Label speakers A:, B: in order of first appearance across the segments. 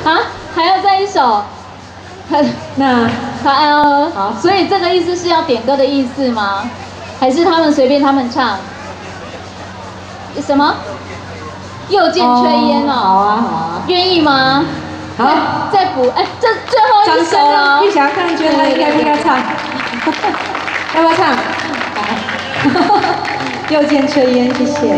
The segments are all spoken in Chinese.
A: 啊，还要再一首。
B: 那
A: 好，所以这个意思是要点歌的意思吗？还是他们随便他们唱？什么？又见炊烟哦。
B: 好啊，好啊。
A: 愿意吗？
B: 好，
A: 再补，哎，这最后一首了。
B: 玉祥看，觉得他应该不应该唱？要不要唱？好。又见炊烟，谢谢。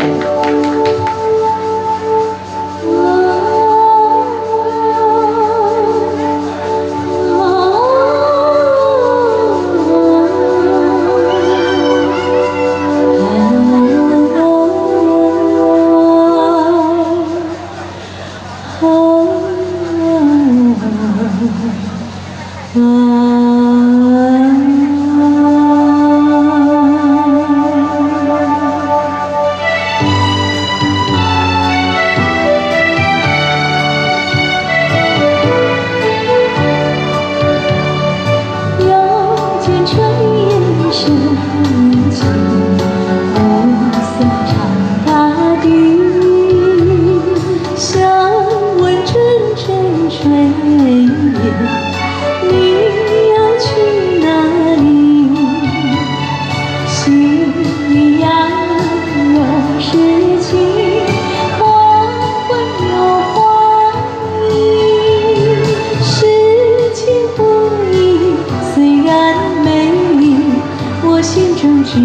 B: 心中只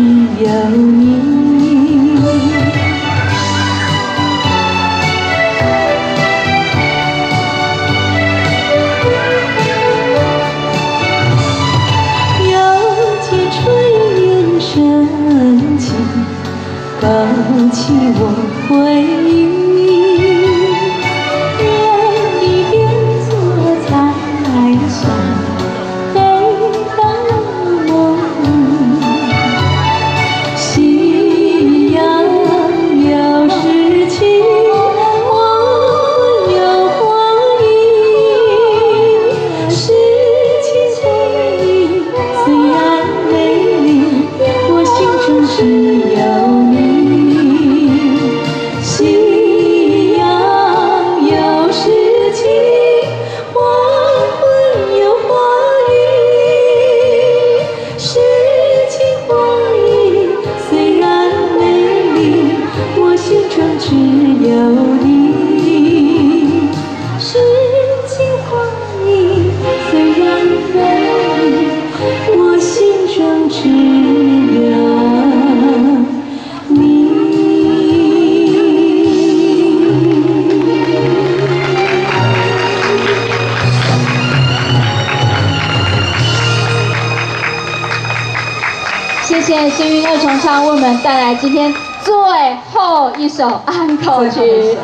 B: 有你，又见炊烟升起，勾起我回忆。愿你变作彩霞，飞到梦里。夕阳有诗情，黄昏有花影。诗情随意，虽然美丽，我心中只有你。夕阳有诗情，黄昏有花影。诗情花影，虽然美丽，我心中只有你。诗情花影，虽然美丽，我心中只有你。
A: 谢谢幸运二重唱为我们带来今天最后一首安可曲。